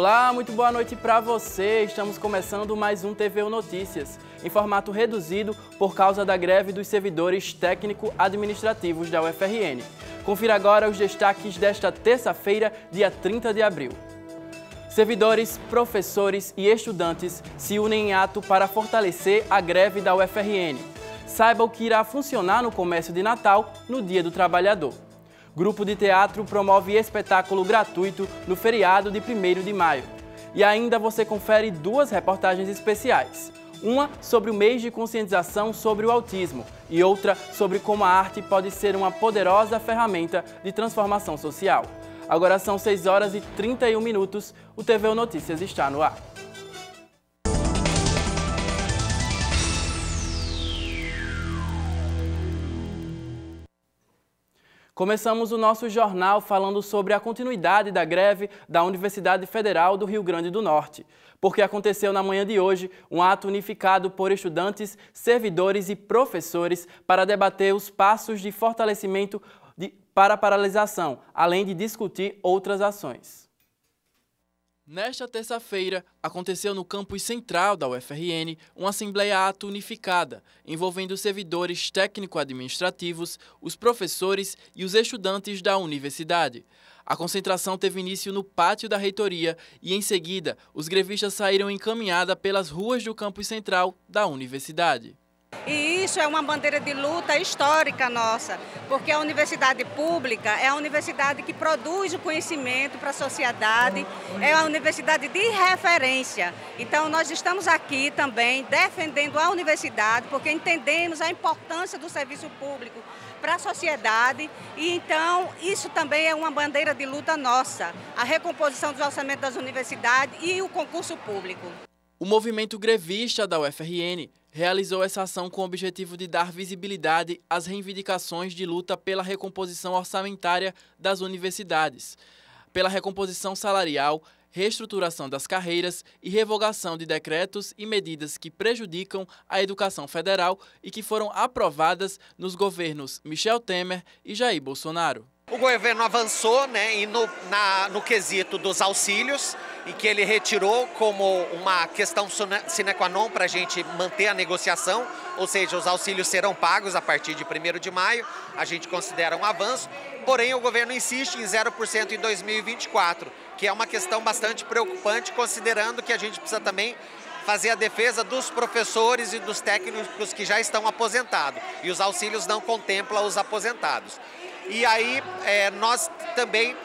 Olá, muito boa noite para você. Estamos começando mais um TVU Notícias, em formato reduzido por causa da greve dos servidores técnico-administrativos da UFRN. Confira agora os destaques desta terça-feira, dia 30 de abril. Servidores, professores e estudantes se unem em ato para fortalecer a greve da UFRN. Saiba o que irá funcionar no comércio de Natal no Dia do Trabalhador. Grupo de teatro promove espetáculo gratuito no feriado de 1º de maio. E ainda você confere duas reportagens especiais. Uma sobre o mês de conscientização sobre o autismo e outra sobre como a arte pode ser uma poderosa ferramenta de transformação social. Agora são 6h31, o TVU Notícias está no ar. Começamos o nosso jornal falando sobre a continuidade da greve da Universidade Federal do Rio Grande do Norte, porque aconteceu na manhã de hoje um ato unificado por estudantes, servidores e professores para debater os passos de fortalecimento para a paralisação, além de discutir outras ações. Nesta terça-feira, aconteceu no campus central da UFRN uma assembleia-ato unificada, envolvendo servidores técnico-administrativos, os professores e os estudantes da universidade. A concentração teve início no pátio da reitoria e, em seguida, os grevistas saíram em caminhada pelas ruas do campus central da universidade. E isso é uma bandeira de luta histórica nossa, porque a universidade pública é a universidade que produz o conhecimento para a sociedade, é a universidade de referência. Então nós estamos aqui também defendendo a universidade, porque entendemos a importância do serviço público para a sociedade e então isso também é uma bandeira de luta nossa, a recomposição dos orçamentos das universidades e o concurso público. O movimento grevista da UFRN realizou essa ação com o objetivo de dar visibilidade às reivindicações de luta pela recomposição orçamentária das universidades, pela recomposição salarial, reestruturação das carreiras e revogação de decretos e medidas que prejudicam a educação federal e que foram aprovadas nos governos Michel Temer e Jair Bolsonaro. O governo avançou no quesito dos auxílios e que ele retirou como uma questão sine qua non para a gente manter a negociação, ou seja, os auxílios serão pagos a partir de 1º de maio, a gente considera um avanço, porém o governo insiste em 0% em 2024, que é uma questão bastante preocupante, considerando que a gente precisa também fazer a defesa dos professores e dos técnicos que já estão aposentados, e os auxílios não contemplam os aposentados. E aí nós também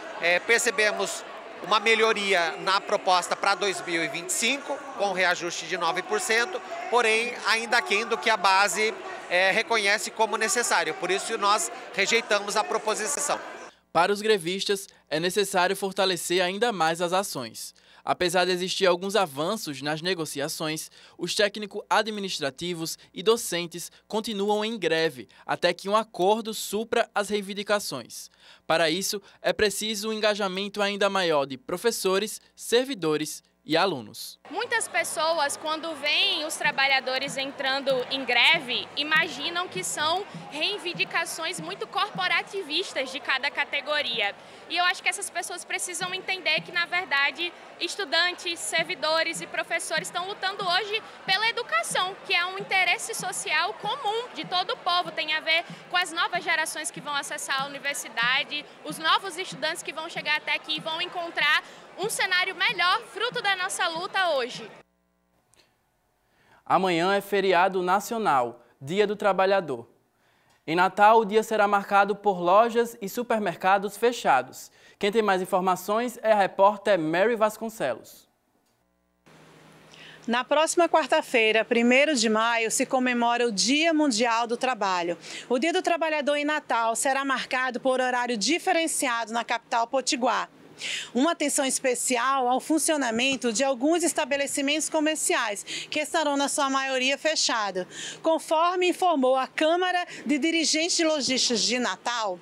percebemos uma melhoria na proposta para 2025, com reajuste de 9%, porém ainda aquém do que a base reconhece como necessário. Por isso nós rejeitamos a proposição. Para os grevistas, é necessário fortalecer ainda mais as ações. Apesar de existir alguns avanços nas negociações, os técnico-administrativos e docentes continuam em greve até que um acordo supra as reivindicações. Para isso, é preciso um engajamento ainda maior de professores, servidores e alunos. Muitas pessoas, quando veem os trabalhadores entrando em greve, imaginam que são reivindicações muito corporativistas de cada categoria. E eu acho que essas pessoas precisam entender que, na verdade, estudantes, servidores e professores estão lutando hoje pela educação, que é um interesse social comum de todo o povo. Tem a ver com as novas gerações que vão acessar a universidade, os novos estudantes que vão chegar até aqui e vão encontrar um cenário melhor, fruto da nossa luta hoje. Amanhã é feriado nacional, Dia do Trabalhador. Em Natal, o dia será marcado por lojas e supermercados fechados. Quem tem mais informações é a repórter Mary Vasconcelos. Na próxima quarta-feira, 1º de maio, se comemora o Dia Mundial do Trabalho. O Dia do Trabalhador em Natal será marcado por horário diferenciado na capital potiguar. Uma atenção especial ao funcionamento de alguns estabelecimentos comerciais, que estarão na sua maioria fechados. Conforme informou a Câmara de Dirigentes de Lojistas de Natal,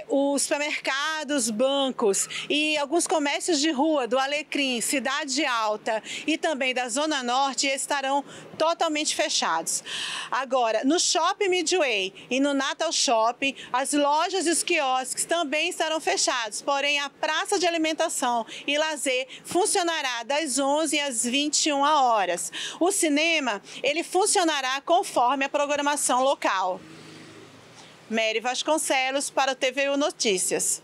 os supermercados, bancos e alguns comércios de rua do Alecrim, Cidade Alta e também da Zona Norte estarão totalmente fechados. Agora, no Shopping Midway e no Natal Shopping, as lojas e os quiosques também estarão fechados, porém a praça de alimentação e lazer funcionará das 11 às 21 horas. O cinema, ele funcionará conforme a programação local. Mary Vasconcelos para o TVU Notícias.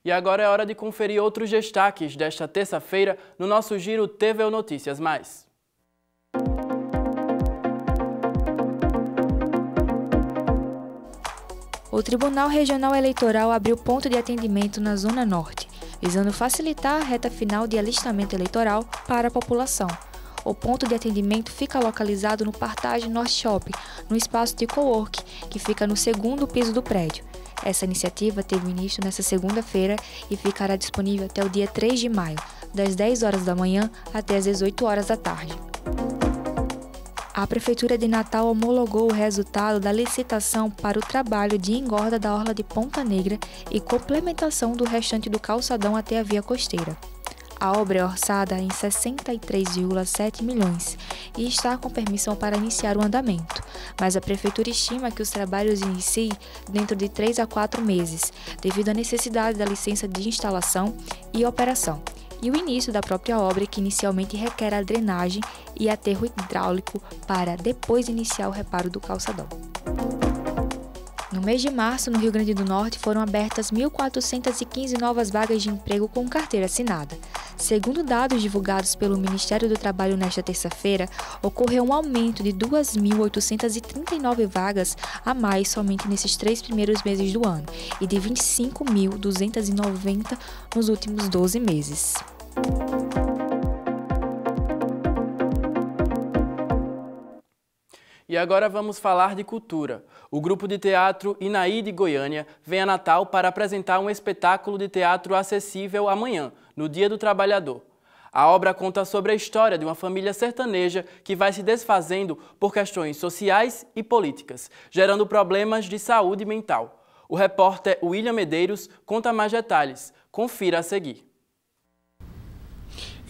E agora é hora de conferir outros destaques desta terça-feira no nosso Giro TVU Notícias Mais. O Tribunal Regional Eleitoral abriu ponto de atendimento na Zona Norte, visando facilitar a reta final de alistamento eleitoral para a população. O ponto de atendimento fica localizado no Partage Norte Shopping, no espaço de cowork, que fica no segundo piso do prédio. Essa iniciativa teve início nesta segunda-feira e ficará disponível até o dia 3 de maio, das 10 horas da manhã até as 18 horas da tarde. A Prefeitura de Natal homologou o resultado da licitação para o trabalho de engorda da orla de Ponta Negra e complementação do restante do calçadão até a via costeira. A obra é orçada em 63,7 milhões e está com permissão para iniciar o andamento, mas a Prefeitura estima que os trabalhos iniciem dentro de 3 a 4 meses, devido à necessidade da licença de instalação e operação, e o início da própria obra, que inicialmente requer a drenagem e aterro hidráulico para depois iniciar o reparo do calçadão. No mês de março, no Rio Grande do Norte, foram abertas 1.415 novas vagas de emprego com carteira assinada. Segundo dados divulgados pelo Ministério do Trabalho nesta terça-feira, ocorreu um aumento de 2.839 vagas a mais somente nesses 3 primeiros meses do ano e de 25.290 nos últimos 12 meses. E agora vamos falar de cultura. O grupo de teatro Inaí de Goiânia vem a Natal para apresentar um espetáculo de teatro acessível amanhã, no Dia do Trabalhador. A obra conta sobre a história de uma família sertaneja que vai se desfazendo por questões sociais e políticas, gerando problemas de saúde mental. O repórter William Medeiros conta mais detalhes. Confira a seguir.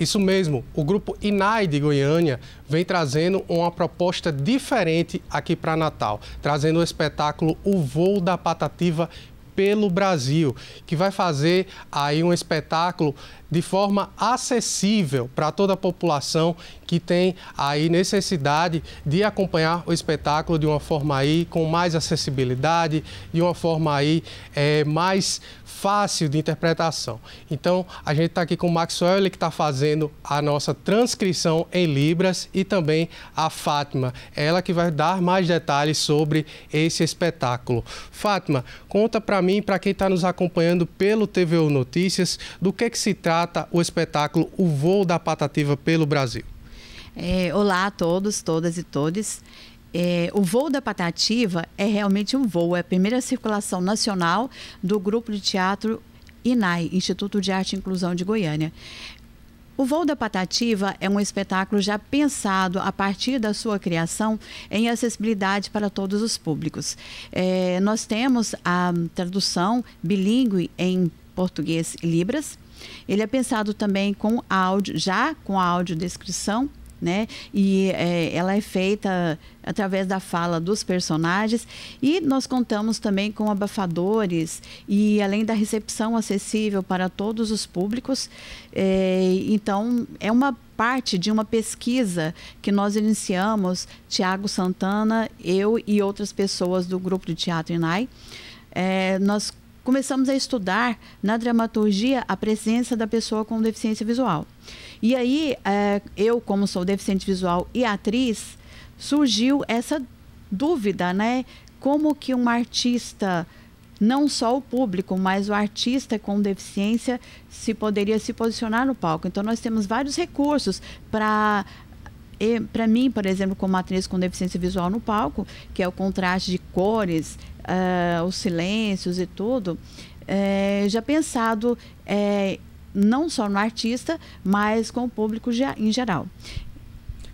Isso mesmo, o grupo Inaí de Goiânia vem trazendo uma proposta diferente aqui para Natal, trazendo o espetáculo O Voo da Patativa pelo Brasil, que vai fazer aí um espetáculo de forma acessível para toda a população que tem aí necessidade de acompanhar o espetáculo de uma forma aí com mais acessibilidade, de uma forma aí mais fácil de interpretação. Então, a gente está aqui com o Maxwell, ele que está fazendo a nossa transcrição em Libras, e também a Fátima, ela que vai dar mais detalhes sobre esse espetáculo. Fátima, conta para mim, para quem está nos acompanhando pelo TVU Notícias, do que se trata o espetáculo O Voo da Patativa pelo Brasil. Olá a todos, todas e todes. O Voo da Patativa é realmente um voo, é a primeira circulação nacional do grupo de teatro INAI, Instituto de Arte e Inclusão de Goiânia. O Voo da Patativa é um espetáculo já pensado a partir da sua criação em acessibilidade para todos os públicos. Nós temos a tradução bilíngue em português e Libras. Ele é pensado também com áudio, já com a audiodescrição, né? E ela é feita através da fala dos personagens, e nós contamos também com abafadores e além da recepção acessível para todos os públicos. Então é uma parte de uma pesquisa que nós iniciamos, Tiago Santana, eu e outras pessoas do grupo de teatro INAI. Nós começamos a estudar na dramaturgia a presença da pessoa com deficiência visual. E aí, eu, como sou deficiente visual e atriz, surgiu essa dúvida, né? Como que um artista, não só o público, mas o artista com deficiência poderia se posicionar no palco. Então, nós temos vários recursos para mim, por exemplo, como atriz com deficiência visual no palco, que é o contraste de cores, os silêncios e tudo, já pensado não só no artista, mas com o público em geral.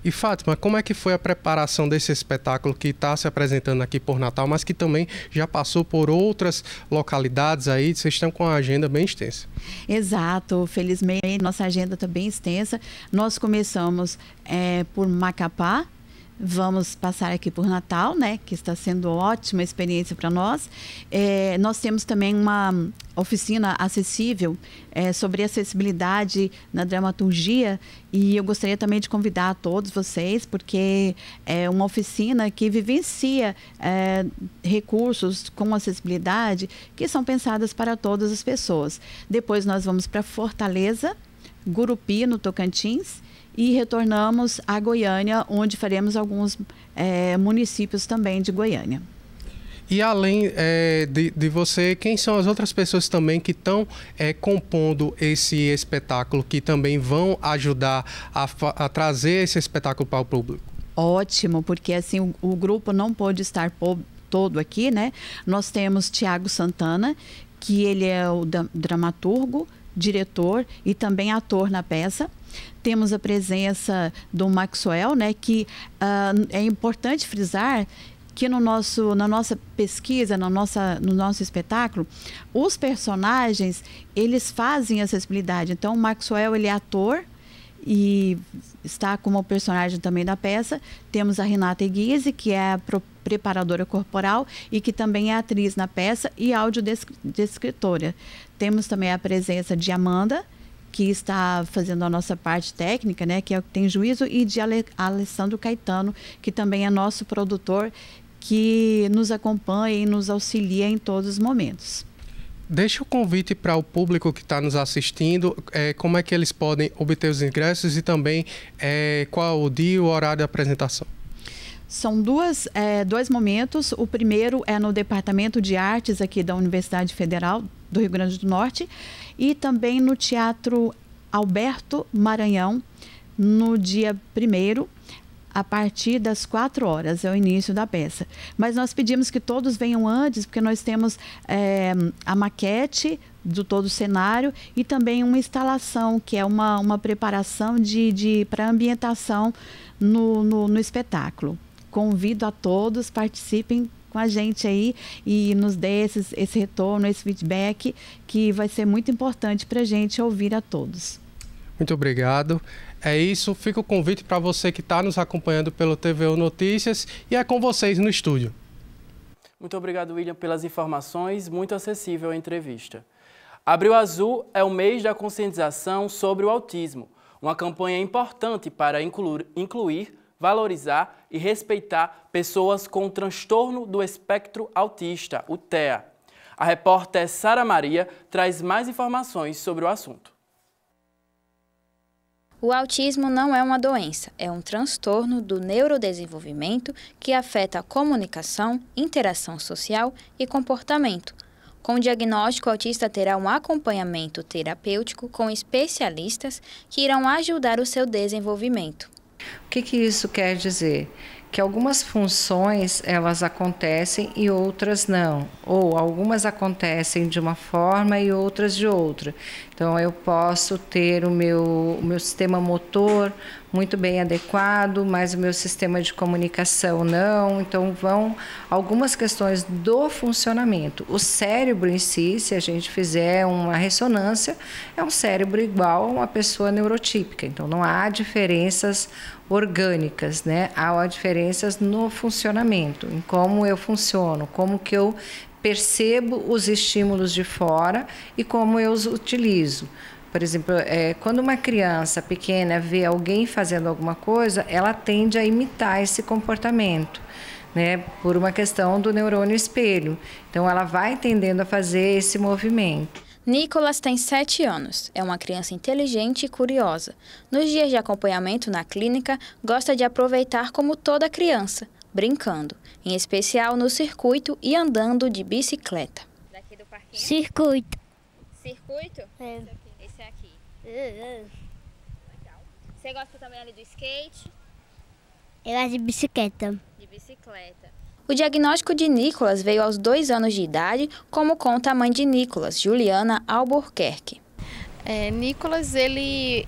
E Fátima, como é que foi a preparação desse espetáculo que está se apresentando aqui por Natal, mas que também já passou por outras localidades aí? Vocês estão com a agenda bem extensa. Exato, felizmente nossa agenda está bem extensa. Nós começamos por Macapá, vamos passar aqui por Natal, né, que está sendo ótima experiência para nós. Nós temos também uma oficina acessível sobre acessibilidade na dramaturgia, e eu gostaria também de convidar a todos vocês, porque é uma oficina que vivencia recursos com acessibilidade que são pensadas para todas as pessoas. Depois nós vamos para Fortaleza, Gurupi, no Tocantins, e retornamos a Goiânia, onde faremos alguns municípios também de Goiânia. E além de você, quem são as outras pessoas também que estão compondo esse espetáculo, que também vão ajudar a trazer esse espetáculo para o público? Ótimo, porque assim o grupo não pôde estar todo aqui, né? Nós temos Tiago Santana, que ele é o dramaturgo, diretor e também ator na peça. Temos a presença do Maxwell, né, que é importante frisar que na nossa pesquisa, no nosso espetáculo, os personagens, eles fazem acessibilidade. Então, o Maxwell, ele é ator e está como personagem também da peça. Temos a Renata Eguise, que é a preparadora corporal e que também é atriz na peça e audiodescritora. Temos também a presença de Amanda, que está fazendo a nossa parte técnica, né, que é o que tem juízo, e de Alessandro Caetano, que também é nosso produtor, que nos acompanha e nos auxilia em todos os momentos. Deixa o convite para o público que está nos assistindo, como é que eles podem obter os ingressos e também qual o dia e o horário da apresentação. São dois momentos. O primeiro é no Departamento de Artes aqui da Universidade Federal do Rio Grande do Norte e também no Teatro Alberto Maranhão, no dia 1º, a partir das 4 horas, é o início da peça. Mas nós pedimos que todos venham antes, porque nós temos a maquete do todo o cenário e também uma instalação, que é uma preparação para ambientação no espetáculo. Convido a todos, participem com a gente aí e nos dê esse retorno, esse feedback, que vai ser muito importante para a gente ouvir a todos. Muito obrigado. É isso, fica o convite para você que está nos acompanhando pelo TVU Notícias e é com vocês no estúdio. Muito obrigado, William, pelas informações, muito acessível a entrevista. Abril Azul é o mês da conscientização sobre o autismo, uma campanha importante para incluir, valorizar e respeitar pessoas com transtorno do espectro autista, o TEA. A repórter Sara Maria traz mais informações sobre o assunto. O autismo não é uma doença, é um transtorno do neurodesenvolvimento que afeta a comunicação, interação social e comportamento. Com o diagnóstico, o autista terá um acompanhamento terapêutico com especialistas que irão ajudar o seu desenvolvimento. O que isso quer dizer? Que algumas funções elas acontecem e outras não, ou algumas acontecem de uma forma e outras de outra. Então eu posso ter o meu sistema motor muito bem adequado, mas o meu sistema de comunicação não. Então vão algumas questões do funcionamento. O cérebro em si, se a gente fizer uma ressonância, é um cérebro igual a uma pessoa neurotípica. Então não há diferenças orgânicas, né? Há diferenças no funcionamento, em como eu funciono, como que eu percebo os estímulos de fora e como eu os utilizo. Por exemplo, quando uma criança pequena vê alguém fazendo alguma coisa, ela tende a imitar esse comportamento, né? Por uma questão do neurônio espelho. Então ela vai tendendo a fazer esse movimento. Nicolas tem 7 anos, é uma criança inteligente e curiosa. Nos dias de acompanhamento na clínica, gosta de aproveitar como toda criança, brincando, em especial no circuito e andando de bicicleta. Daqui do parquinho? Circuito. Circuito? É. Esse é aqui. Legal. Você gosta também ali do skate? Eu gosto de bicicleta. De bicicleta. O diagnóstico de Nicolas veio aos 2 anos de idade, como conta a mãe de Nicolas, Juliana Albuquerque. Nicolas, ele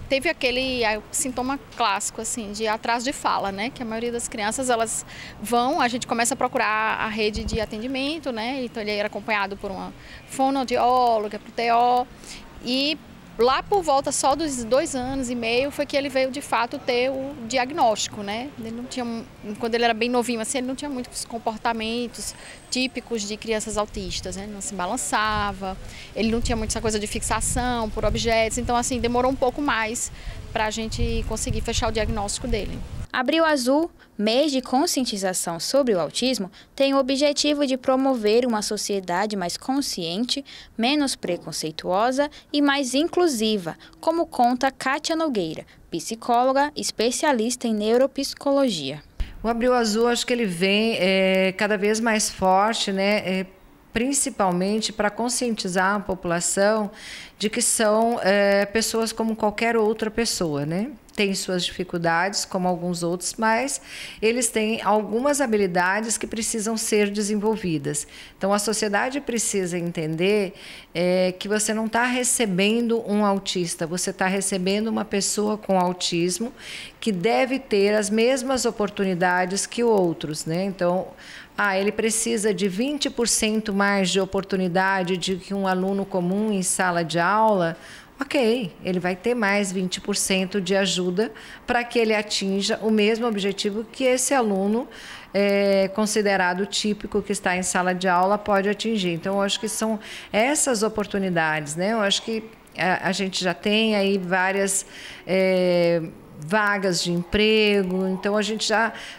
teve aquele sintoma clássico, assim, de atraso de fala, né? Que a maioria das crianças, elas vão, a gente começa a procurar a rede de atendimento, né? Então ele era acompanhado por uma fonoaudióloga, por TO, e Lá por volta só dos 2 anos e meio foi que ele veio de fato ter o diagnóstico, né? Ele não tinha, quando ele era bem novinho assim, ele não tinha muitos comportamentos típicos de crianças autistas, né? Ele não se balançava, ele não tinha muita coisa de fixação por objetos, então assim, demorou um pouco mais para a gente conseguir fechar o diagnóstico dele. Abril Azul, mês de conscientização sobre o autismo, tem o objetivo de promover uma sociedade mais consciente, menos preconceituosa e mais inclusiva, como conta Kátia Nogueira, psicóloga especialista em neuropsicologia. O Abril Azul, acho que ele vem cada vez mais forte, né? Principalmente para conscientizar a população de que são pessoas como qualquer outra pessoa, né? Tem suas dificuldades, como alguns outros, mas eles têm algumas habilidades que precisam ser desenvolvidas. Então, a sociedade precisa entender que você não está recebendo um autista, você está recebendo uma pessoa com autismo que deve ter as mesmas oportunidades que outros, né? Então, ele precisa de 20% mais de oportunidade de que um aluno comum em sala de aula. Ok, ele vai ter mais 20% de ajuda para que ele atinja o mesmo objetivo que esse aluno considerado típico que está em sala de aula pode atingir. Então, eu acho que são essas oportunidades, né? Eu acho que a gente já tem aí várias vagas de emprego, então a gente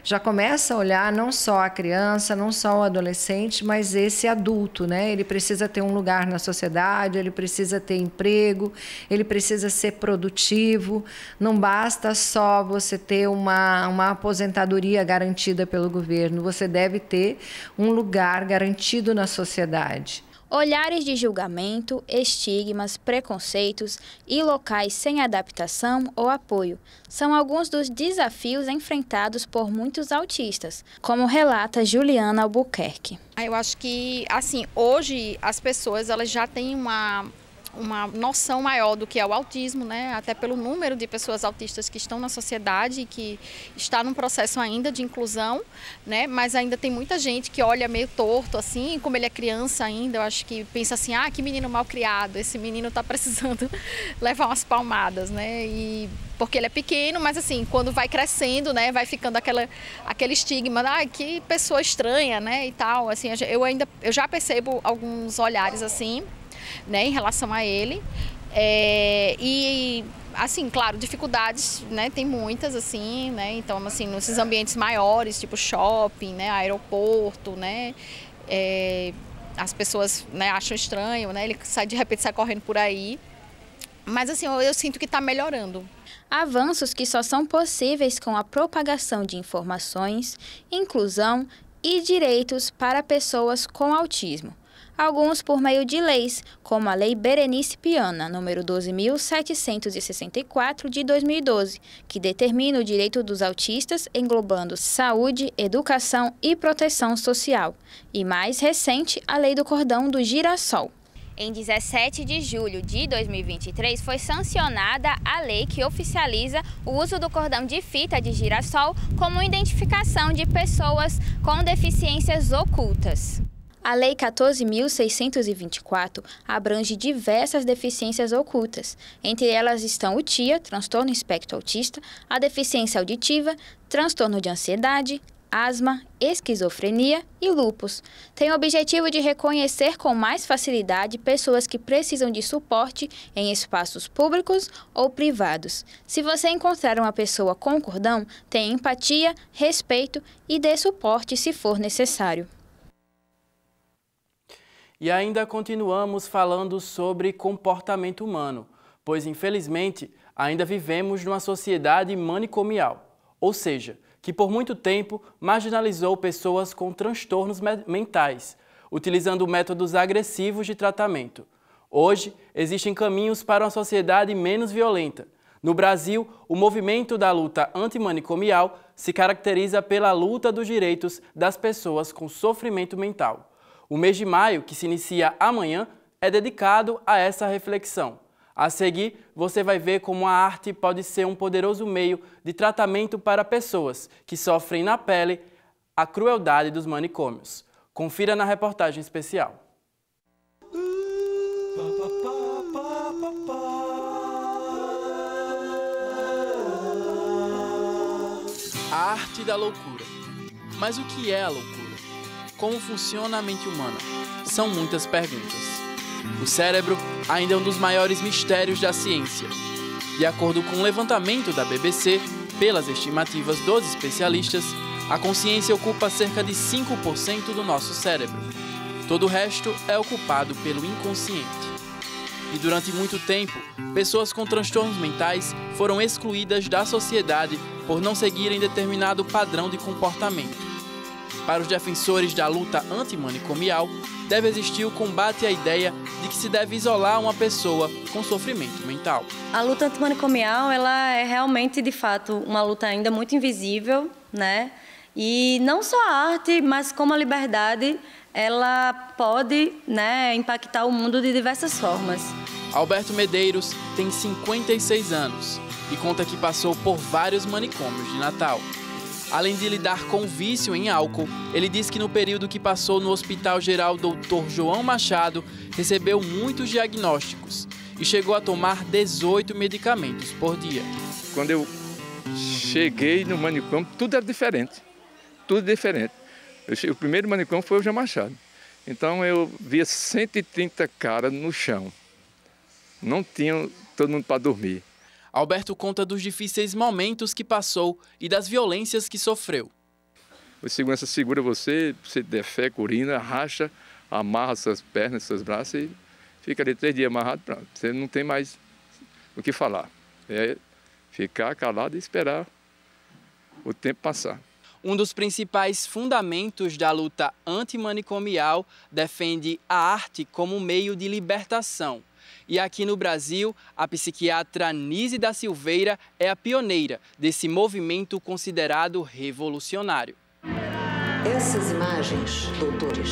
já começa a olhar não só a criança, não só o adolescente, mas esse adulto, né? Ele precisa ter um lugar na sociedade, ele precisa ter emprego, ele precisa ser produtivo, não basta só você ter uma aposentadoria garantida pelo governo, você deve ter um lugar garantido na sociedade. Olhares de julgamento, estigmas, preconceitos e locais sem adaptação ou apoio são alguns dos desafios enfrentados por muitos autistas, como relata Juliana Albuquerque. Eu acho que, assim, hoje as pessoas elas já têm uma noção maior do que é o autismo, né? Até pelo número de pessoas autistas que estão na sociedade e que está num processo ainda de inclusão, né? Mas ainda tem muita gente que olha meio torto, assim, como ele é criança ainda, eu acho que pensa assim, que menino mal criado, esse menino está precisando levar umas palmadas, né? E porque ele é pequeno, mas assim, quando vai crescendo, né, vai ficando aquele estigma, que pessoa estranha, né, e tal, assim, eu já percebo alguns olhares assim, né, em relação a ele, e assim, claro, dificuldades, né, tem muitas, assim, né, então, assim, nesses ambientes maiores, tipo shopping, né, aeroporto, né, as pessoas, né, acham estranho, né, ele de repente sai correndo por aí, mas assim, eu sinto que está melhorando. Avanços que só são possíveis com a propagação de informações, inclusão e direitos para pessoas com autismo. Alguns por meio de leis, como a Lei Berenice Piana, número 12.764, de 2012, que determina o direito dos autistas englobando saúde, educação e proteção social. E mais recente, a Lei do Cordão do Girassol. Em 17 de julho de 2023, foi sancionada a lei que oficializa o uso do cordão de fita de girassol como identificação de pessoas com deficiências ocultas. A Lei 14.624 abrange diversas deficiências ocultas. Entre elas estão o TIA, transtorno espectro autista, a deficiência auditiva, transtorno de ansiedade, asma, esquizofrenia e lúpus. Tem o objetivo de reconhecer com mais facilidade pessoas que precisam de suporte em espaços públicos ou privados. Se você encontrar uma pessoa com cordão, tenha empatia, respeito e dê suporte se for necessário. E ainda continuamos falando sobre comportamento humano, pois infelizmente ainda vivemos numa sociedade manicomial, ou seja, que por muito tempo marginalizou pessoas com transtornos mentais, utilizando métodos agressivos de tratamento. Hoje, existem caminhos para uma sociedade menos violenta. No Brasil, o movimento da luta antimanicomial se caracteriza pela luta dos direitos das pessoas com sofrimento mental. O mês de maio, que se inicia amanhã, é dedicado a essa reflexão. A seguir, você vai ver como a arte pode ser um poderoso meio de tratamento para pessoas que sofrem na pele a crueldade dos manicômios. Confira na reportagem especial. A arte da loucura. Mas o que é a loucura? Como funciona a mente humana? São muitas perguntas. O cérebro ainda é um dos maiores mistérios da ciência. De acordo com um levantamento da BBC, pelas estimativas dos especialistas, a consciência ocupa cerca de 5% do nosso cérebro. Todo o resto é ocupado pelo inconsciente. E durante muito tempo, pessoas com transtornos mentais foram excluídas da sociedade por não seguirem determinado padrão de comportamento. Para os defensores da luta antimanicomial, deve existir o combate à ideia de que se deve isolar uma pessoa com sofrimento mental. A luta antimanicomial, ela é realmente, de fato, uma luta ainda muito invisível, né? E não só a arte, mas como a liberdade, ela pode, né, impactar o mundo de diversas formas. Alberto Medeiros tem 56 anos e conta que passou por vários manicômios de Natal. Além de lidar com o vício em álcool, ele diz que no período que passou no Hospital Geral Dr. João Machado, recebeu muitos diagnósticos e chegou a tomar 18 medicamentos por dia. Quando eu cheguei no manicômio, tudo era diferente. Tudo diferente. O primeiro manicômio foi o João Machado. Então eu via 130 caras no chão. Não tinha todo mundo para dormir. Alberto conta dos difíceis momentos que passou e das violências que sofreu. O segurança segura você defeca, urina, racha, amarra suas pernas, seus braços e fica ali 3 dias amarrado, pronto. Você não tem mais o que falar. É ficar calado e esperar o tempo passar. Um dos principais fundamentos da luta antimanicomial defende a arte como meio de libertação. E aqui no Brasil, a psiquiatra Nise da Silveira é a pioneira desse movimento considerado revolucionário. Essas imagens, doutores,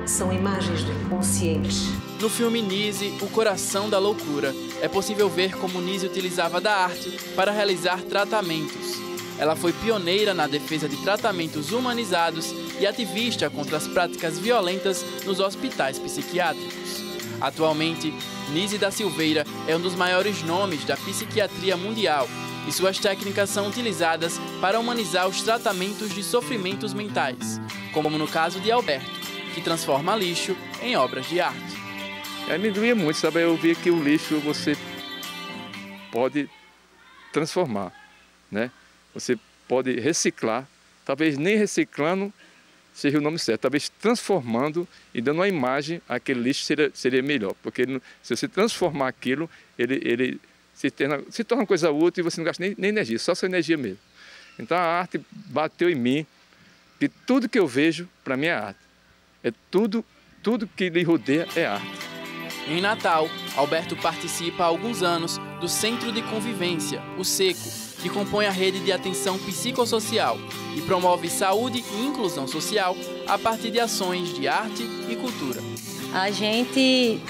são imagens do inconsciente. No filme Nise, O Coração da Loucura, é possível ver como Nise utilizava da arte para realizar tratamentos. Ela foi pioneira na defesa de tratamentos humanizados e ativista contra as práticas violentas nos hospitais psiquiátricos. Atualmente, Nise da Silveira é um dos maiores nomes da psiquiatria mundial e suas técnicas são utilizadas para humanizar os tratamentos de sofrimentos mentais, como no caso de Alberto, que transforma lixo em obras de arte. Me doía muito, sabe? Eu vi que o lixo você pode transformar, né? Você pode reciclar, talvez nem reciclando seja o nome certo, talvez transformando e dando uma imagem, aquele lixo seria melhor, porque se você transformar aquilo, ele se torna uma coisa útil e você não gasta nem energia, só sua energia mesmo. Então a arte bateu em mim, que tudo que eu vejo, para mim é arte. É tudo que lhe rodeia é arte. Em Natal, Alberto participa há alguns anos do Centro de Convivência, o SECO, que compõe a rede de atenção psicossocial e promove saúde e inclusão social a partir de ações de arte e cultura. A gente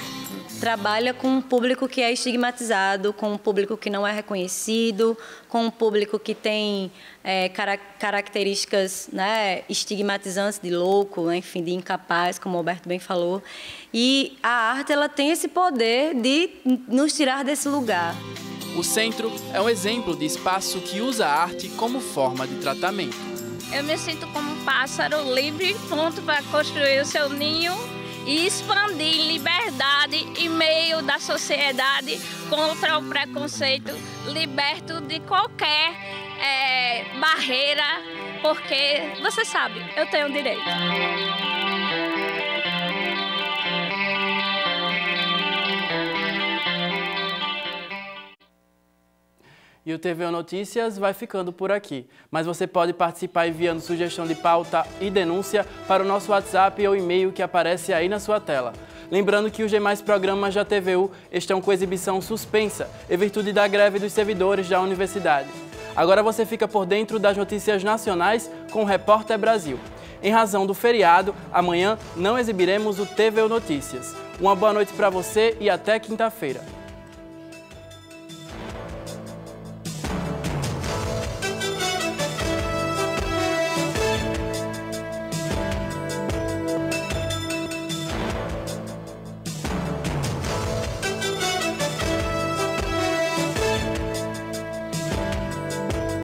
trabalha com um público que é estigmatizado, com um público que não é reconhecido, com um público que tem características, né, estigmatizantes de louco, enfim, de incapaz, como o Alberto bem falou. E a arte, ela tem esse poder de nos tirar desse lugar. O centro é um exemplo de espaço que usa a arte como forma de tratamento. Eu me sinto como um pássaro livre e pronto para construir o seu ninho e expandir em liberdade em meio da sociedade contra o preconceito, liberto de qualquer barreira, porque, você sabe, eu tenho direito. E o TVO Notícias vai ficando por aqui. Mas você pode participar enviando sugestão de pauta e denúncia para o nosso WhatsApp ou e-mail que aparece aí na sua tela. Lembrando que os demais programas da TVU estão com exibição suspensa, em virtude da greve dos servidores da universidade. Agora você fica por dentro das notícias nacionais com o Repórter Brasil. Em razão do feriado, amanhã não exibiremos o TVO Notícias. Uma boa noite para você e até quinta-feira.